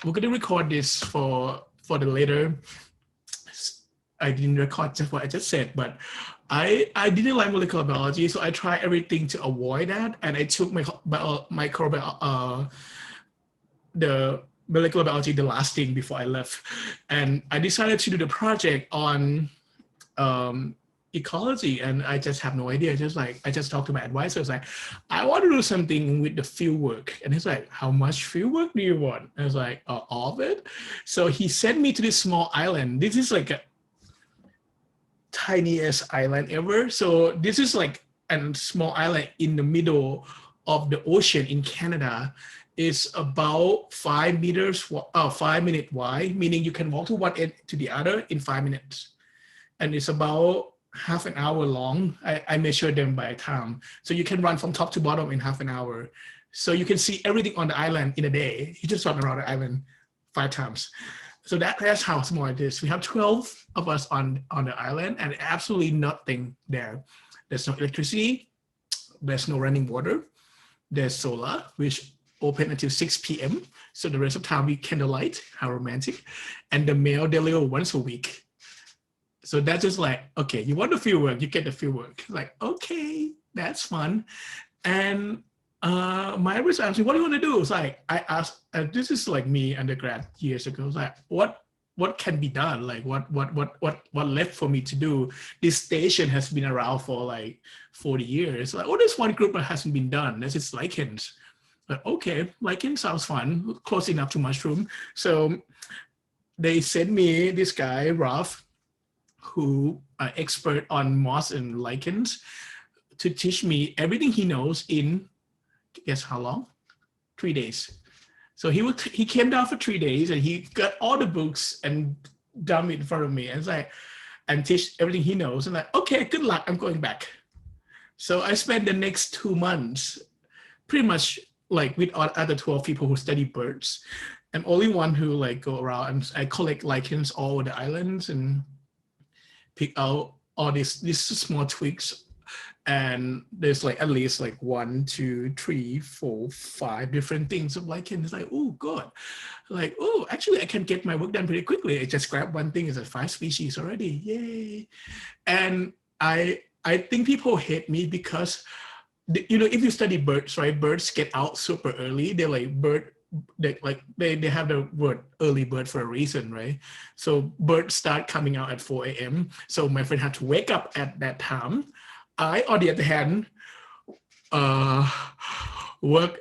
we're gonna record this for the later. I didn't record just what I just said, but I didn't like molecular biology, so I tried everything to avoid that, and I took my microbiology, the molecular biology, the last thing before I left, and I decided to do the project on um, ecology, and I just have no idea. I just talked to my advisor. I was like, I want to do something with the field work, and he's like, how much field work do you want? I was like, all of it. So he sent me to this small island. This is like a tiniest island ever. So this is like a small island in the middle of the ocean in Canada. Is about 5 meters, 5 minute wide, meaning you can walk to one end to the other in 5 minutes. And it's about half an hour long. I measure them by time. So you can run from top to bottom in half an hour. So you can see everything on the island in a day. You just run around the island 5 times. So that's how small it is. We have 12 of us on the island and absolutely nothing there. There's no electricity. There's no running water. There's solar, which open until 6 p.m. So the rest of the time we candlelight, how romantic. And the mail deliver once a week. So that's just like, okay, you want the field work, you get the field work. Like, okay, that's fun. And my advisor asked me, what do you want to do? It's like, I asked, this is like me undergrad years ago. It's like, what can be done? Like what left for me to do? This station has been around for like 40 years. Like, oh, there's one group that hasn't been done. This is lichens. But okay, lichen sounds fun, close enough to mushroom. So they sent me this guy, Ralph, who are expert on moss and lichens, to teach me everything he knows in, guess how long? 3 days. So he came down for 3 days and he got all the books and dumped it in front of me and teach everything he knows. And like, okay, good luck, I'm going back. So I spent the next 2 months pretty much like with other 12 people who study birds. I'm only one who like go around and I collect lichens all over the islands and pick out all these small twigs. And there's like at least like 1, 2, 3, 4, 5 different things of lichen. It's like, oh, good. Like, oh, actually I can get my work done pretty quickly. I just grab one thing, it's like 5 species already. Yay. And I think people hate me because, you know, if you study birds, right? Birds get out super early. They're like they have the word early bird for a reason, right? So birds start coming out at 4 a.m. So my friend had to wake up at that time. I, on the other hand, work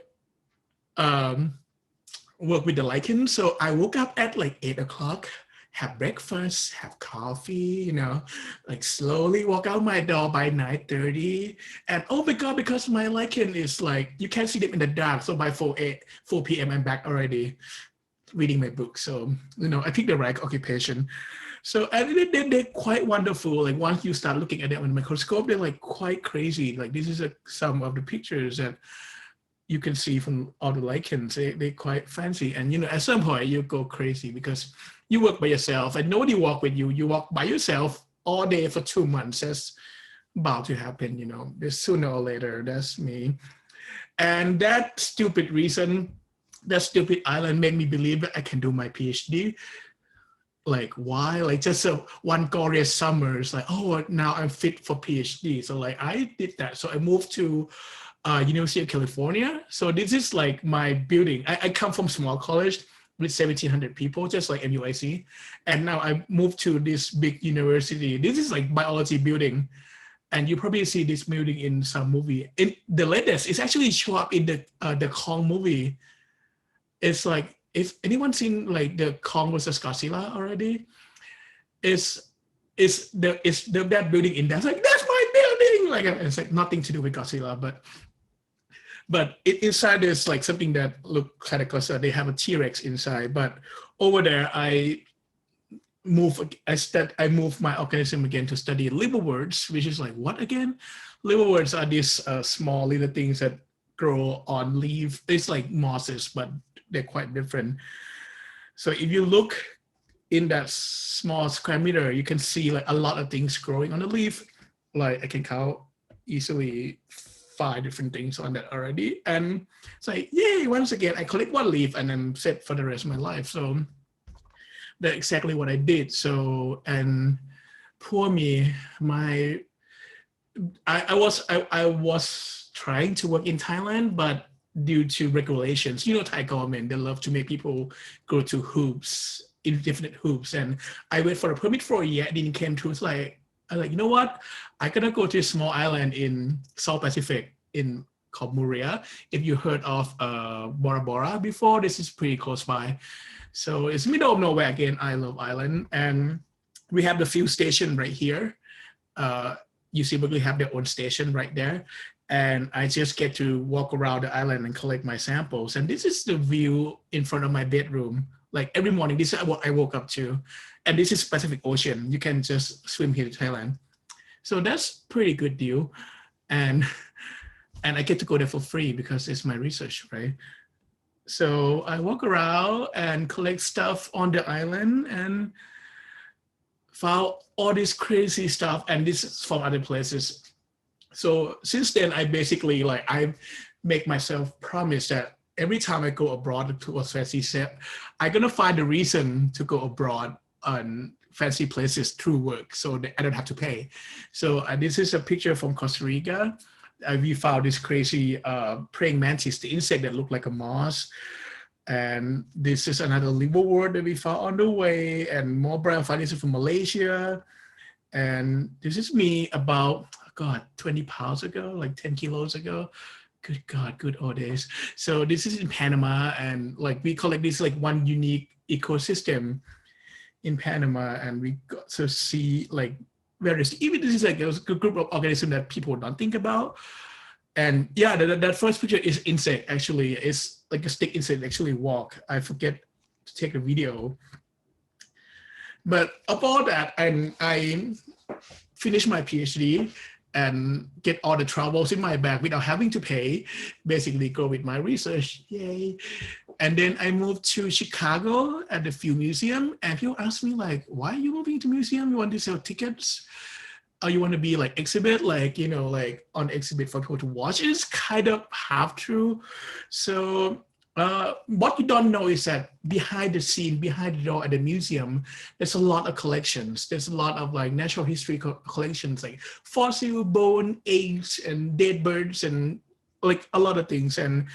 with the lichen. So I woke up at like 8 o'clock, have breakfast, have coffee, you know, like slowly walk out my door by 9:30. And oh my God, because my lichen is like, you can't see them in the dark. So by 4 p.m. I'm back already reading my book. So, you know, I picked the right occupation. So and they're quite wonderful. Like once you start looking at them in the microscope, they're like quite crazy. Like this is some of the pictures that you can see from all the lichens. They're quite fancy. And, you know, at some point you go crazy because you work by yourself and nobody walk with you. You walk by yourself all day for 2 months. That's about to happen, you know, sooner or later. That's me. And that stupid reason, that stupid island made me believe that I can do my PhD. Like, why? Like just one glorious summer, it's like, oh, now I'm fit for PhD. So like I did that. So I moved to University of California. So this is like my building. I come from small college with 1,700 people, just like MUIC. And now I moved to this big university. This is like biology building. And you probably see this building in some movie. In the latest, it's actually show up in the Kong movie. It's like, if anyone seen like the Kong versus Godzilla already, it's that building in there. It's like, that's my building. Like it's like nothing to do with Godzilla, but inside there's like something that look kind of closer. They have a T-Rex inside, but over there I moved my organism again to study liverworts, which is like, what again? Liverworts are these small little things that grow on leaf. It's like mosses, but they're quite different. So if you look in that small square meter, you can see like a lot of things growing on the leaf. Like I can count easily 5 different things on that already. And it's like, yay, once again, I collect one leaf and I'm set for the rest of my life. So that's exactly what I did. So, and poor me, I was trying to work in Thailand, but due to regulations, Thai government, they love to make people go to hoops, indefinite hoops. And I wait for a permit for a year, it didn't came through. It's like, I'm like, you know what? I'm gonna go to a small island in South Pacific in called Muria. If you heard of Bora Bora before, this is pretty close by. So it's middle of nowhere again, I love island. And we have the fuel station right here. UC Berkeley have their own station right there. And I just get to walk around the island and collect my samples. And this is the view in front of my bedroom. Like every morning, this is what I woke up to. And this is Pacific Ocean. You can just swim here to Thailand. So that's pretty good deal. And I get to go there for free because it's my research, right? So I walk around and collect stuff on the island and found all this crazy stuff. And this is from other places. So since then, I basically I make myself promise that every time I go abroad to a fancy set, I'm gonna find a reason to go abroad on fancy places through work, so that I don't have to pay. So this is a picture from Costa Rica. We found this crazy praying mantis, the insect that looked like a moth. And this is another liverwort that we found on the way, and more brown findings from Malaysia. And this is me about, 20 pounds ago, like 10 kilos ago. Good God, good old days. So this is in Panama, and we collect this one unique ecosystem in Panama, and we got to see various, even this is a group of organisms that people don't think about. And yeah, that first picture is insect, actually. It's like a stick insect actually walk. I forget to take a video. But about that, I finished my PhD and get all the travels in my bag without having to pay, basically go with my research, yay. And then I moved to Chicago at the Field Museum, and people ask me why are you moving to museum? You want to sell tickets? Or you want to be exhibit, on exhibit for people to watch? It's kind of half true. So what you don't know is that behind the scene, behind the door at the museum, there's a lot of collections. There's a lot of natural history collections, like fossil, bone, eggs, and dead birds, and a lot of things. And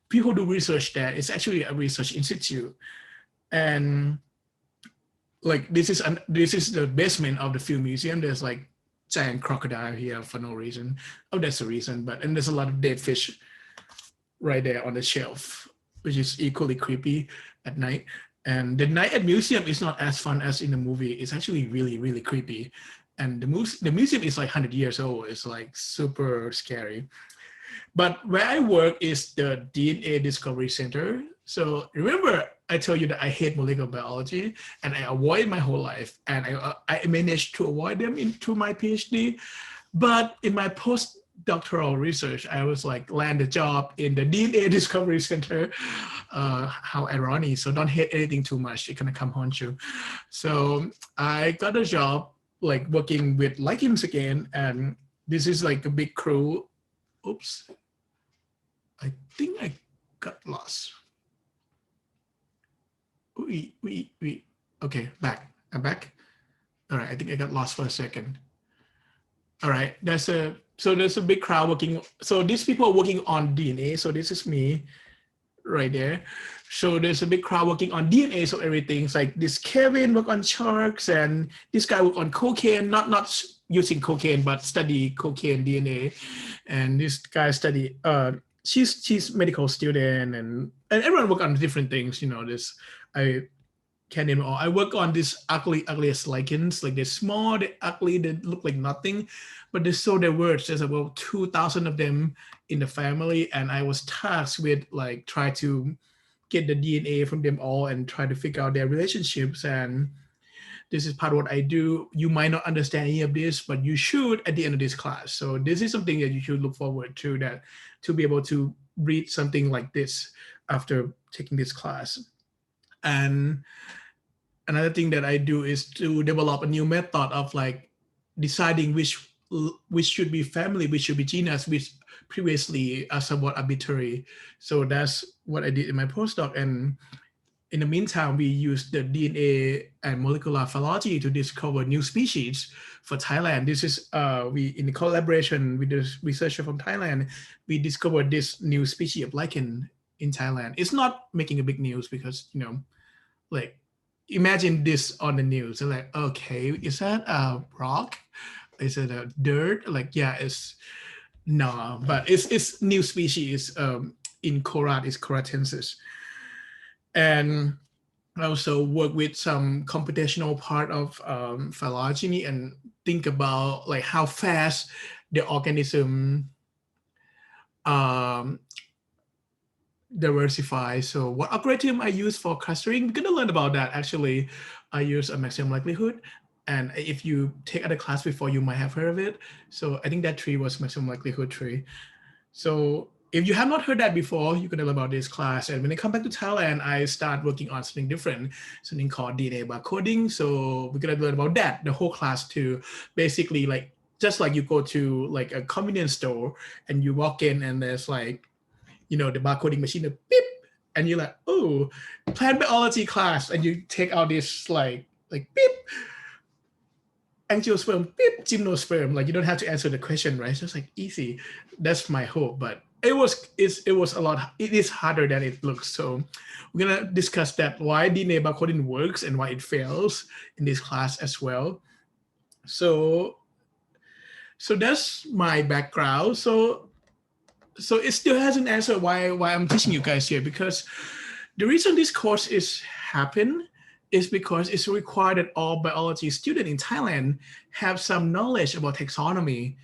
people do research there. It's actually a research institute. And this is the basement of the Field Museum. There's giant crocodile here for no reason. Oh, that's the reason. And there's a lot of dead fish right there on the shelf, which is equally creepy at night. And the night at museum is not as fun as in the movie. It's actually really, really creepy. And the museum is 100 years old. It's super scary. But where I work is the DNA Discovery Center. So remember, I told you that I hate molecular biology, and I avoid my whole life. And I managed to avoid them into my PhD. But in my postdoctoral research, I was land a job in the DNA Discovery Center. How ironic. So don't hate anything too much. It's gonna come haunt you. So I got a job working with lichens again. And this is a big crew. Oops. I think I got lost. Okay, back. I'm back. All right, I think I got lost for a second. All right, there's a big crowd working. So these people are working on DNA. So this is me right there. So there's a big crowd working on DNA. So everything's this Kevin work on sharks, and this guy work on cocaine, not using cocaine, but study cocaine DNA. And this guy study, she's medical student, and everyone work on different things. I can't name it all. I work on this ugliest lichens. They're small, they're ugly, they look like nothing, but they're so diverse. There's about 2,000 of them in the family, and I was tasked with try to get the DNA from them all and try to figure out their relationships. And this is part of what I do. You might not understand any of this, but you should at the end of this class. So this is something that you should look forward to, that to be able to read something like this after taking this class. And another thing that I do is to develop a new method of deciding which which should be family, which should be genus, which previously are somewhat arbitrary. So that's what I did in my postdoc. And in the meantime, we used the DNA and molecular phylogeny to discover new species for Thailand. This is we in collaboration with the researcher from Thailand, we discovered this new species of lichen in Thailand. It's not making a big news because, you know, like imagine this on the news. They're like, okay, is that a rock? Is it a dirt? Like, yeah, it's no, but it's new species in Korat, is Koratensis. And I also work with some computational part of phylogeny and think about like how fast the organism diversify. So what algorithm I use for clustering, we're gonna learn about that. Actually, I use a maximum likelihood. And if you take other class before, you might have heard of it. So I think that tree was maximum likelihood tree. So if you have not heard that before, you can learn about this class. And when I come back to Thailand, I start working on something different, something called DNA barcoding. So we're gonna learn about that, the whole class too. Basically, like just like you go to like a convenience store and you walk in and there's like, you know, the barcoding machine, the beep, and you're like, oh, plant biology class, and you take out this like beep, angiosperm, beep, gymnosperm. Like you don't have to answer the question, right? It's just like easy. That's my hope, but it was a lot. It is harder than it looks. So we're gonna discuss that, why DNA barcoding works and why it fails in this class as well. So that's my background. So it still hasn't answered why I'm teaching you guys here, because the reason this course is happen is because it's required that all biology students in Thailand have some knowledge about taxonomy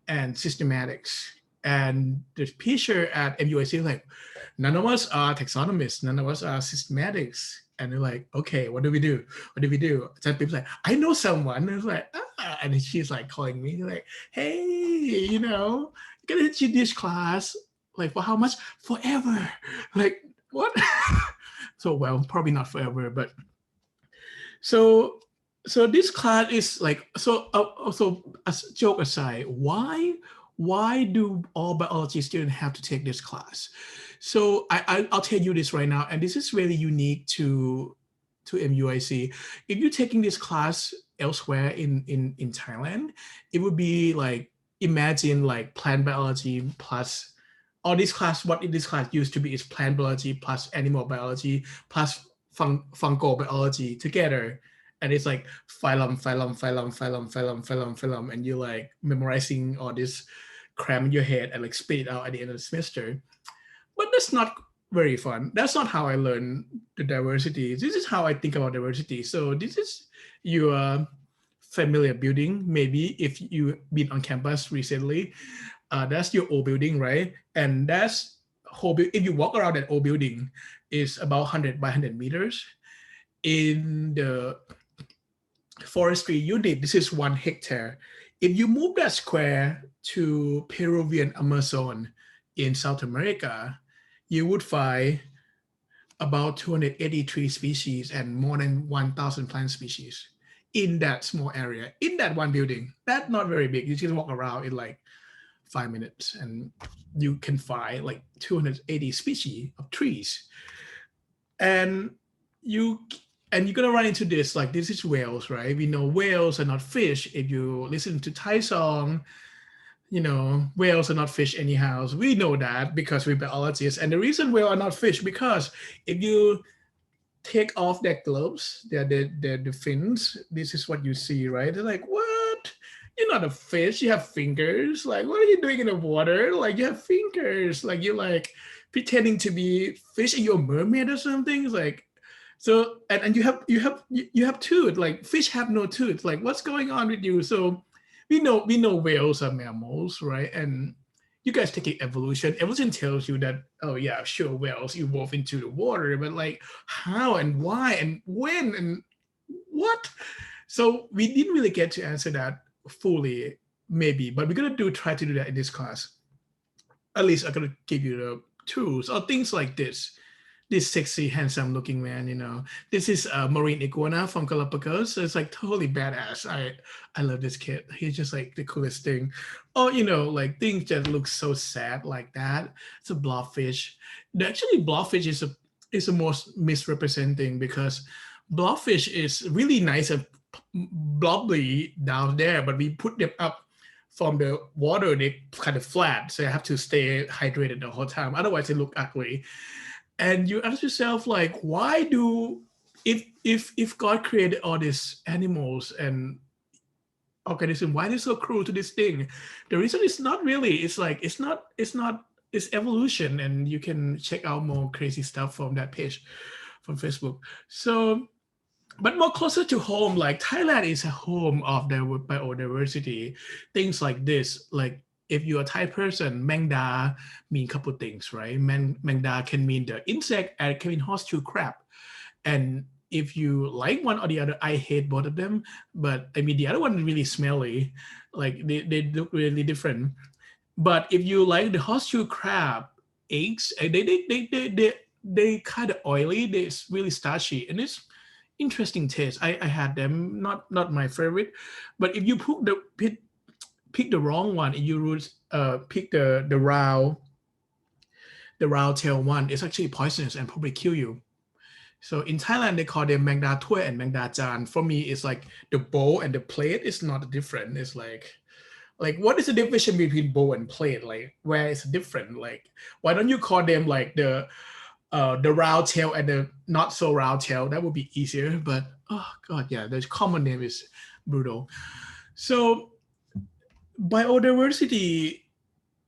and systematics. And the teacher at MUIC is like, none of us are taxonomists, none of us are systematics. And they're like, okay, what do we do? What do we do? Some people like, I know someone. And it's like, ah. And she's like calling me, like, hey, you know, I'm gonna teach this class, like for how much? Forever. Like, what? So, well, probably not forever, but so this class is like, so as joke aside, why do all biology students have to take this class? So I'll tell you this right now, and this is really unique to MUIC. If you're taking this class elsewhere in Thailand, it would be like, imagine like plant biology plus, or this class, what this class used to be is plant biology plus animal biology plus fungal biology together. And it's like phylum, and you're like memorizing all this cram in your head and like spit it out at the end of the semester. But that's not very fun. That's not how I learn the diversity. This is how I think about diversity. So this is your familiar building. Maybe if you've been on campus recently, that's your old building, right? And that's whole. If you walk around that old building, is about 100 by 100 meters. In the forestry unit, this is 1 hectare. If you move that square to Peruvian Amazon in South America, you would find about 283 species and more than 1,000 plant species in that small area, in that one building. That's not very big. You just walk around in like 5 minutes and you can find like 280 species of trees. And you're gonna run into this, like this is whales, right? We know whales are not fish. If you listen to Thai song, you know, whales are not fish anyhow. So we know that because we're biologists. And the reason whales are not fish, because if you take off their gloves, the fins, this is what you see, right? They're like, what? You're not a fish, you have fingers. Like, what are you doing in the water? Like, you have fingers. Like, you're like pretending to be fish and you're a mermaid or something. It's like, so, and you have tooth. Like, fish have no tooth. Like, what's going on with you? So we know whales are mammals, right? And you guys take evolution. Evolution tells you that, oh yeah, sure, whales evolve into the water, but like how and why and when and what? So we didn't really get to answer that fully, maybe, but we're gonna try to do that in this class. At least I'm gonna give you the tools or things like this. this sexy, handsome looking man, you know. This is a marine iguana from Galapagos. So it's like totally badass. I love this kid. He's just like the coolest thing. Oh, you know, like things that look so sad like that. It's a blobfish. Actually, blobfish is the most misrepresenting because blobfish is really nice and blobbly down there, but we put them up from the water, they kind of flat. So you have to stay hydrated the whole time. Otherwise, they look ugly. And you ask yourself, like, why do if God created all these animals and organism, why are they so cruel to this thing? The reason is not really. It's like it's evolution, and you can check out more crazy stuff from that page from Facebook. So, but more closer to home, like Thailand is a home of the biodiversity. Things like this, like if you're a Thai person, Mangda mean a couple things, right? Mangda can mean the insect and it can mean horseshoe crab. And if you like one or the other, I hate both of them. But I mean, the other one is really smelly. Like they look really different. But if you like the horseshoe crab eggs, they kind of oily. They're really starchy, and it's interesting taste. I had them, not my favorite, but if you pick the wrong one, and you would pick the round tail one, it's actually poisonous and probably kill you. So in Thailand, they call them Mangda Tue and Mangda Jan. For me, it's like the bowl and the plate is not different. It's like what is the division between bowl and plate? Like where is it different? Like why don't you call them like the round tail and the not so round tail? That would be easier. But oh god, yeah, the common name is brutal. So biodiversity,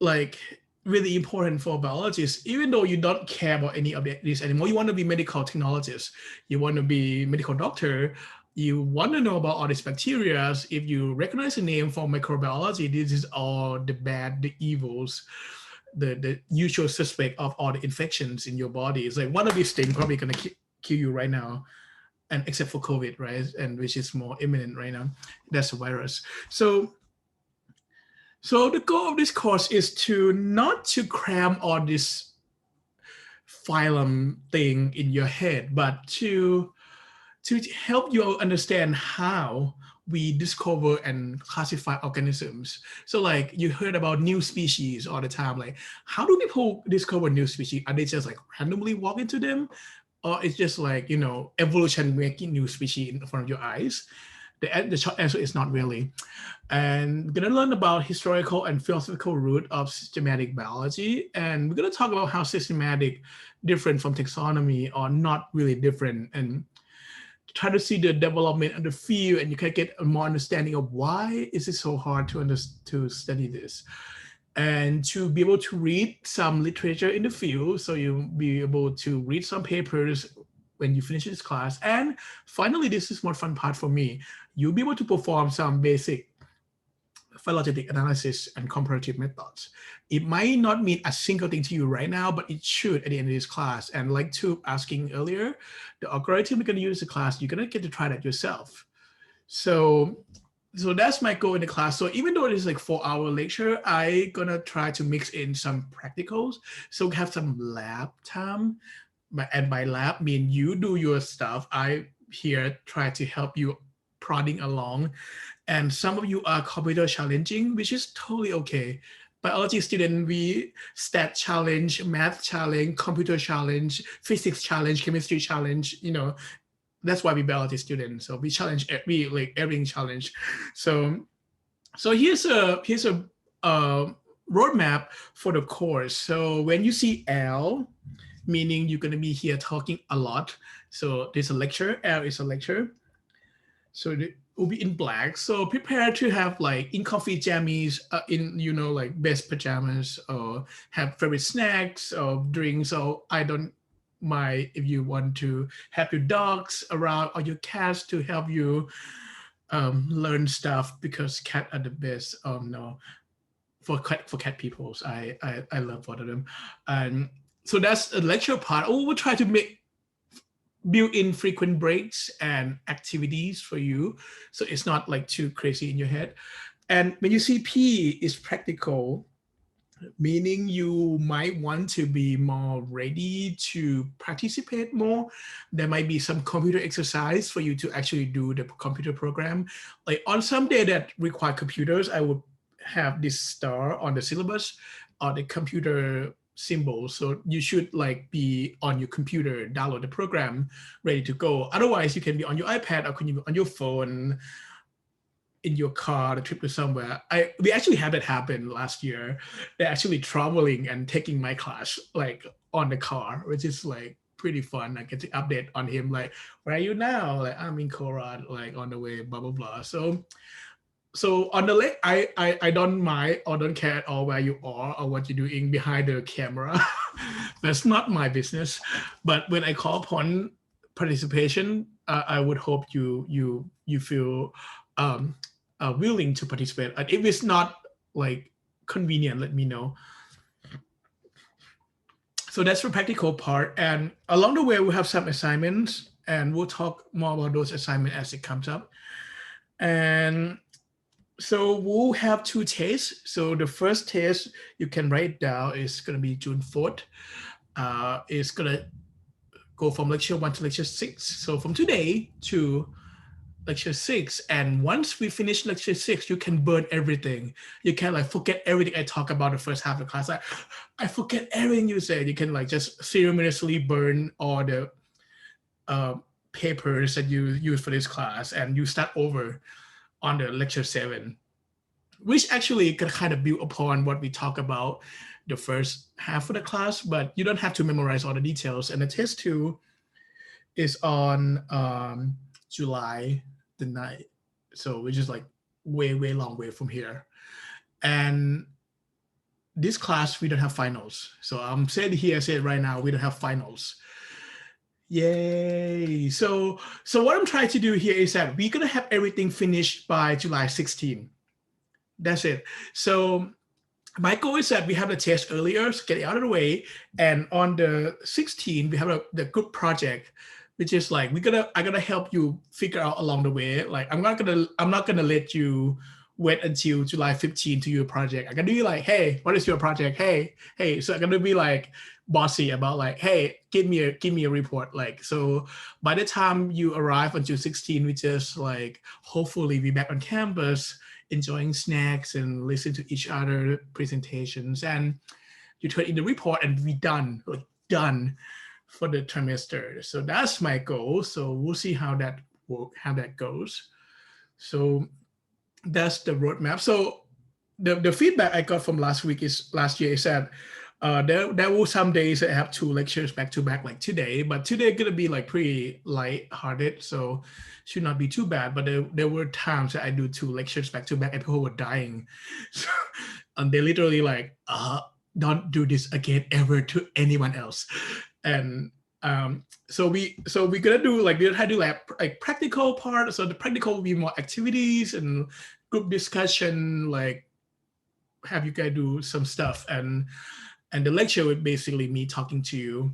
like really important for biologists, even though you don't care about any of this anymore. You want to be medical technologist, you want to be medical doctor, you want to know about all these bacteria. If you recognize the name for microbiology, this is all the bad, the evils, the usual suspect of all the infections in your body. It's like one of these things probably gonna kill you right now, and except for COVID, right? And which is more imminent right now. That's a virus. So the goal of this course is to not to cram all this phylum thing in your head, but to help you understand how we discover and classify organisms. So like you heard about new species all the time. Like how do people discover new species? Are they just like randomly walk into them? Or it's just like, you know, evolution making new species in front of your eyes? The short answer is not really. And we're going to learn about historical and philosophical root of systematic biology. And we're going to talk about how systematic different from taxonomy or not really different, and try to see the development of the field, and you can get a more understanding of why is it so hard to study this, and to be able to read some literature in the field. So you'll be able to read some papers when you finish this class. And finally, this is more fun part for me. You'll be able to perform some basic phylogenetic analysis and comparative methods. It might not mean a single thing to you right now, but it should at the end of this class. And like to asking earlier, the algorithm you're going to use in the class, you're going to get to try that yourself. So that's my goal in the class. So even though it is like 4-hour lecture, I'm going to try to mix in some practicals. So we have some lab time. And by lab, mean you do your stuff. I here try to help you prodding along. And some of you are computer challenging, which is totally okay. Biology student, we stat challenge, math challenge, computer challenge, physics challenge, chemistry challenge, you know, that's why we biology students. So we challenge, we like everything challenge. So here's a roadmap for the course. So when you see L, meaning you're gonna be here talking a lot. So there's a lecture, L is a lecture. So it will be in black. So prepare to have like in comfy jammies, in, you know, like best pajamas, or have favorite snacks or drinks. So I don't mind if you want to have your dogs around or your cats to help you learn stuff, because cats are the best. No, for cat peoples, I love both of them. And so that's a lecture part. Oh, we'll try to make built-in frequent breaks and activities for you, so it's not like too crazy in your head. And when you see P is practical, meaning you might want to be more ready to participate more. There might be some computer exercise for you to actually do the computer program. Like on some day that require computers, I would have this star on the syllabus or the computer symbol. So you should like be on your computer, download the program, ready to go. Otherwise, you can be on your iPad or can you be on your phone, in your car, the trip to somewhere. We actually had that happen last year. They're actually traveling and taking my class like on the car, which is like pretty fun. I get to update on him like, where are you now? Like I'm in Colorado, like on the way, blah blah blah. So on the lake, I don't mind or don't care at all where you are or what you're doing behind the camera. That's not my business. But when I call upon participation, I would hope you feel um, willing to participate. And if it's not like convenient, let me know. So that's the practical part. And along the way, we have some assignments, and we'll talk more about those assignments as it comes up. And so we'll have two tests. So the first test you can write down is going to be June 4th. It's going to go from lecture 1 to lecture 6. So from today to lecture 6. And once we finish lecture 6, you can burn everything. You can like forget everything I talk about the first half of the class. Like, I forget everything you said. You can like just ceremoniously burn all the papers that you use for this class, and you start over on the lecture 7, which actually can kind of build upon what we talk about the first half of the class, but you don't have to memorize all the details. And the test 2 is on July the 9th. So which is like way long way from here. And this class, we don't have finals. So I'm saying here, I say it right now, we don't have finals. Yay. So what I'm trying to do here is that we're gonna have everything finished by July 16. That's it. So my goal is that we have the test earlier, so get it out of the way. And on the 16th, we have the group project, which is like I'm gonna help you figure out along the way. Like I'm not gonna let you wait until July 15 to do your project. I'm gonna be like, hey, what is your project? Hey. So I'm gonna be like bossy about like, hey, give me a report. Like, so by the time you arrive on June 16, we just like hopefully be back on campus, enjoying snacks and listen to each other presentations, and you turn in the report and be done, like done for the trimester. So that's my goal. So we'll see how that goes. So that's the roadmap. So the feedback I got from last year is that there were some days that I have 2 lectures back to back, like today, but today gonna be like pretty light-hearted, so should not be too bad. But there were times that I do 2 lectures back to back and people were dying. So, and they literally like, don't do this again ever to anyone else. And so we're gonna do like, we had to do like practical part. So the practical will be more activities and group discussion, like have you guys do some stuff, and the lecture would basically me talking to you.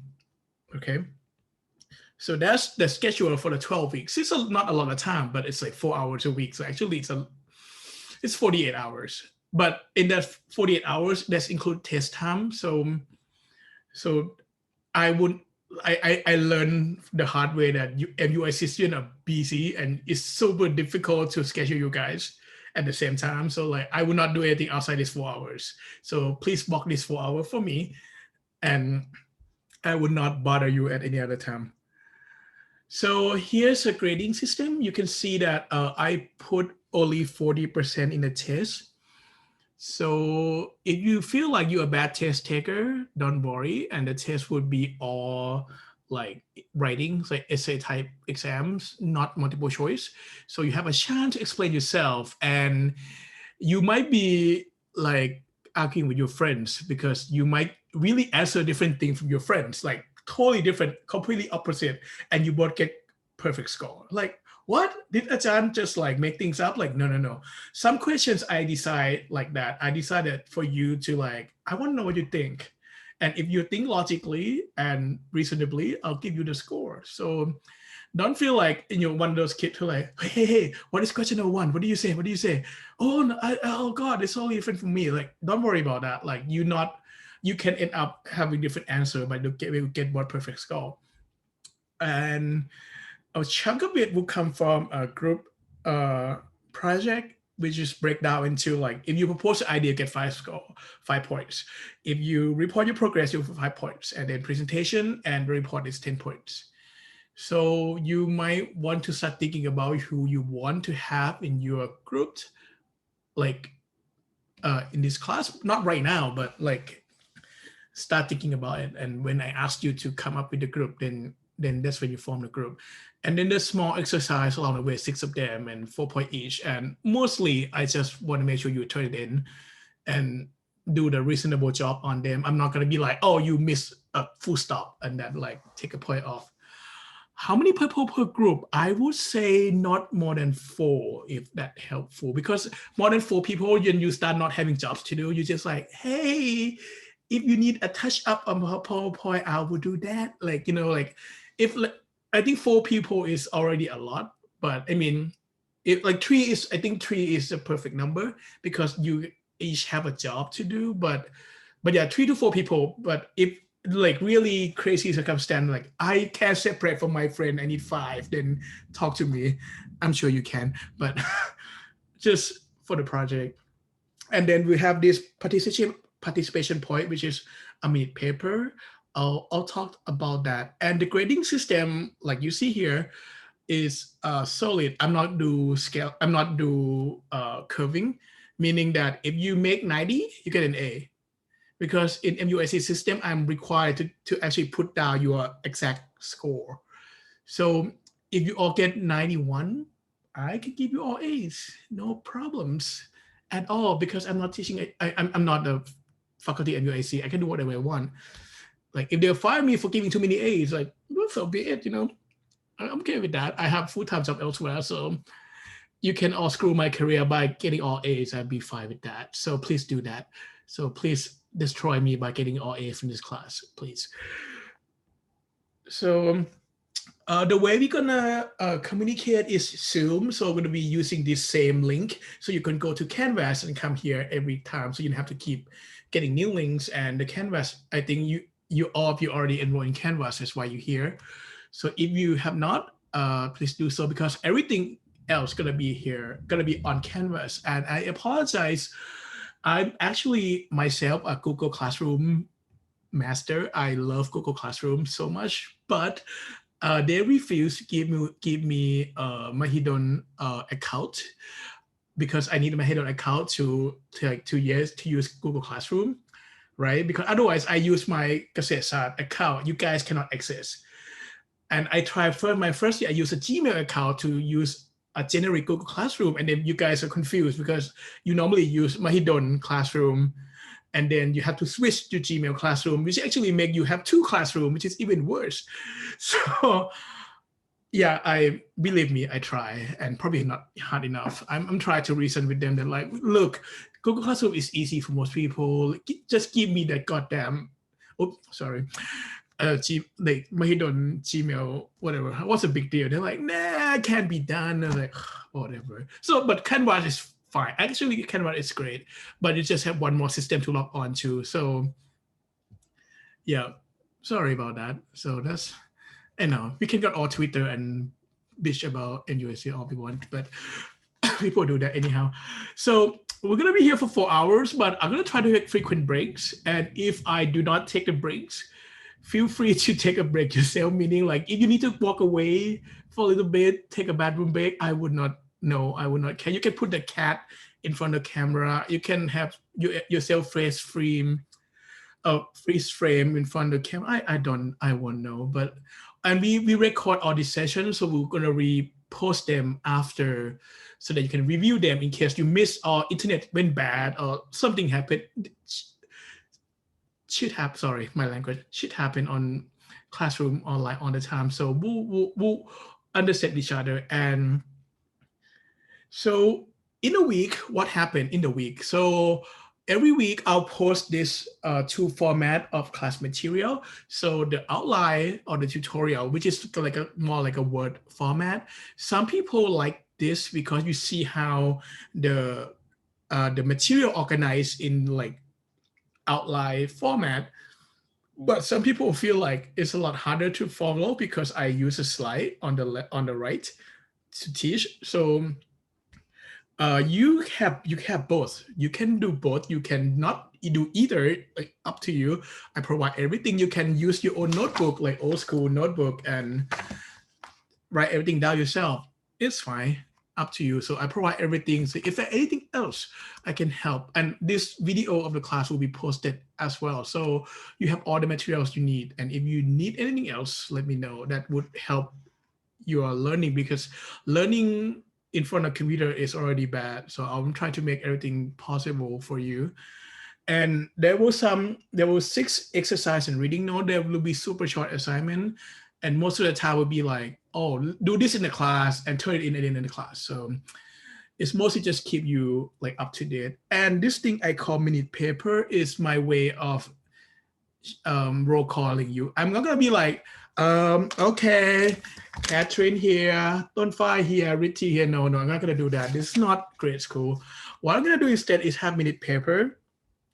Okay, so that's the schedule for the 12 weeks. It's not a lot of time, but it's like 4 hours a week. So actually it's 48 hours. But in that 48 hours, that's include test time. So I learned the hard way that MUI students are busy and it's super difficult to schedule you guys at the same time. So like I would not do anything outside these 4 hours. So please block this 4 hours for me, and I would not bother you at any other time. So here's a grading system. You can see that I put only 40% in the test. So if you feel like you're a bad test taker, don't worry. And the test would be all like writing, like essay type exams, not multiple choice. So you have a chance to explain yourself, and you might be like arguing with your friends because you might really answer different things from your friends, like totally different, completely opposite, and you both get perfect score. Like, what? Did Ajahn just like make things up? Like, no. Some questions I decide like that. I decided for you to like, I want to know what you think. And if you think logically and reasonably, I'll give you the score. So Don't feel like one of those kids who like, hey, what is question number 1? What do you say? What do you say? Oh no, oh God, it's all different from me. Like, don't worry about that. Like, you can end up having different answer, but you get one perfect score. And a chunk of it will come from a group project, which is break down into like, if you propose an idea, get 5 points. If you report your progress, you have 5 points, and then presentation and report is 10 points. So you might want to start thinking about who you want to have in your group, like in this class, not right now, but like start thinking about it. And when I ask you to come up with the group, then that's when you form the group. And then there's small exercise along the way, 6 of them and 4 point each. And mostly I just want to make sure you turn it in and do the reasonable job on them. I'm not going to be like, oh, you missed a full stop and then like take a point off. How many people per group? I would say not more than 4, if that helpful, because more than 4 people, then you start not having jobs to do. You're just like, hey, if you need a touch up on PowerPoint, I will do that. Like, like if I think 4 people is already a lot, but I mean, if like 3 is, I think 3 is a perfect number because you each have a job to do. But yeah, 3 to 4 people. But if like really crazy circumstance, like I can't separate from my friend, I need 5, then talk to me. I'm sure you can, but just for the project. And then we have this participation point, which is a minute paper. I'll talk about that. And the grading system, like you see here, is solid. I'm not do scale. I'm not do curving, meaning that if you make 90, you get an A. Because in MUIC system, I'm required to actually put down your exact score. So if you all get 91, I can give you all A's, no problems at all, because I'm not teaching. I'm not the faculty at MUIC. I can do whatever I want. Like if they fire me for giving too many A's, like, well, so be it, I'm okay with that. I have full-time job elsewhere, so you can all screw my career by getting all A's. I'd be fine with that. So please do that. So please destroy me by getting all A's from this class, please. So the way we're gonna communicate is Zoom. So we're gonna be using this same link. So you can go to Canvas and come here every time. So you don't have to keep getting new links. And the Canvas, I think you all of you already enrolled in Canvas. That's why you're here. So if you have not, please do so, because everything else gonna be here, gonna be on Canvas. And I apologize. I'm actually myself a Google Classroom master. I love Google Classroom so much, but they refuse to give me my hidden account, because I need my hidden account to like 2 years to use Google Classroom, right? Because otherwise I use my Kasetsat account. You guys cannot access. And I tried my first year, I used a Gmail account to use a generic Google Classroom, and then you guys are confused because you normally use Mahidol Classroom, and then you have to switch to Gmail Classroom, which actually make you have 2 classrooms, which is even worse. So yeah, believe me, I try, and probably not hard enough. I'm trying to reason with them that like, look, Google Classroom is easy for most people. Just give me that goddamn, like Mahidol Gmail, whatever. What's a big deal? They're like, nah, it can't be done. They're like, whatever. So, but Canvas is fine. Actually, Canvas is great, but it just have one more system to log on to. So, yeah, sorry about that. So that's, we can get all Twitter and bitch about MUSC all we want, but people do that anyhow. So we're gonna be here for 4 hours, but I'm gonna try to take frequent breaks. And if I do not take the breaks, feel free to take a break yourself, meaning like if you need to walk away for a little bit, take a bathroom break, I would not care. You can put the cat in front of the camera. You can have yourself freeze frame in front of the camera. I won't know, but, and we record all these sessions, so we're gonna repost them after so that you can review them in case you missed or internet went bad or something happened. Should happen on Classroom online all the time. So we'll understand each other. And so in a week, what happened in the week? So every week I'll post this two format of class material. So the outline or the tutorial, which is like a more like a word format. Some people like this because you see how the material organized in like outline format. But some people feel like it's a lot harder to follow because I use a slide on the right to teach. So you have both. You can do both. You can not do either. Like up to you. I provide everything. You can use your own notebook, like old school notebook, and write everything down yourself. It's fine. Up to you. So I provide everything. So if there's anything else, I can help. And this video of the class will be posted as well. So you have all the materials you need. And if you need anything else, let me know. That would help your learning, because learning in front of a computer is already bad. So I'm trying to make everything possible for you. And there were 6 exercise and reading note. There will be super short assignment. And most of the time will be like, oh, do this in the class and turn it in the class. So it's mostly just keep you like up to date. And this thing I call minute paper is my way of roll calling you. I'm not gonna be like, okay, Catherine here, Tonfai here, Richie here. No, I'm not gonna do that. This is not grade school. What I'm gonna do instead is have minute paper.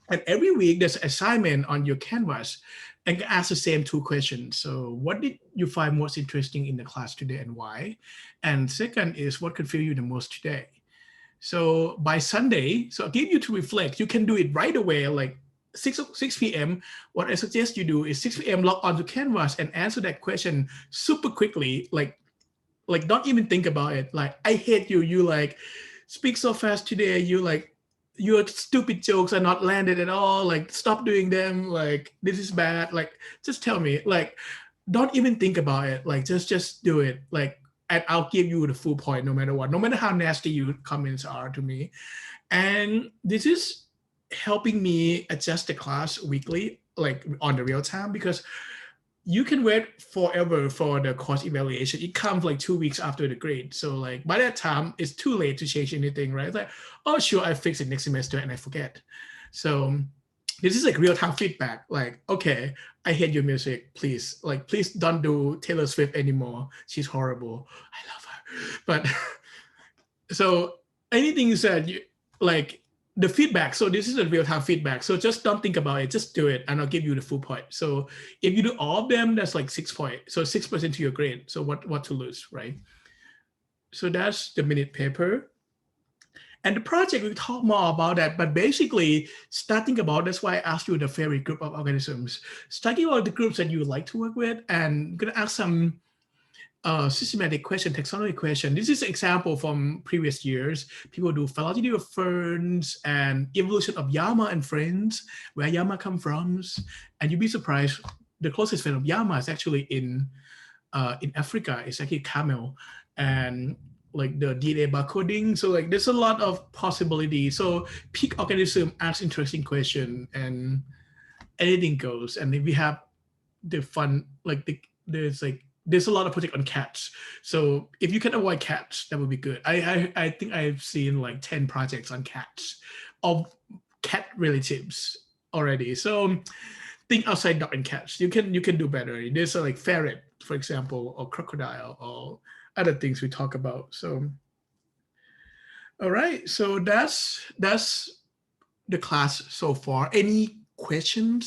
And every week there's an assignment on your canvas and ask the same 2 questions. So what did you find most interesting in the class today and why? And second is what confused you the most today? So by Sunday, so I'll give you to reflect. You can do it right away, like 6 p.m. What I suggest you do is 6 p.m. log onto Canvas and answer that question super quickly. Like don't even think about it. Like, I hate you. You like speak so fast today. You like, your stupid jokes are not landed at all. Like, stop doing them. Like, this is bad. Like, just tell me. Like, don't even think about it. Like, just do it. Like, and I'll give you the full point no matter what, no matter how nasty your comments are to me. And this is helping me adjust the class weekly, like on the real time, because you can wait forever for the course evaluation. It comes like 2 weeks after the grade. So like by that time, it's too late to change anything, right? It's like, oh, sure, I fix it next semester and I forget. So this is like real-time feedback. Like, okay, I hate your music. Please, like, please don't do Taylor Swift anymore. She's horrible. I love her. But so anything you said, you, like, the feedback. So this is a real-time feedback. So just don't think about it. Just do it, and I'll give you the full point. So if you do all of them, that's like 6 points. So 6% to your grade. So what to lose, right? So that's the minute paper. And the project, we talk more about that, but basically starting about, that's why I asked you the favorite group of organisms. Starting about the groups that you would like to work with, and I'm gonna ask some systematic question, taxonomy question. This is an example from previous years. People do phylogeny of ferns and evolution of llama and friends, where llama come from. And you'd be surprised, the closest friend of llama is actually in Africa. It's actually camel. And like the DNA barcoding. So like there's a lot of possibilities. So pick organism, ask interesting question, and anything goes. And then we have the fun, like there's a lot of project on cats. So if you can avoid cats, that would be good. I think I've seen like 10 projects on cats of cat relatives already. So think outside dog and cats. You can do better. There's like ferret, for example, or crocodile, or other things we talk about. So all right. So that's the class so far. Any questions?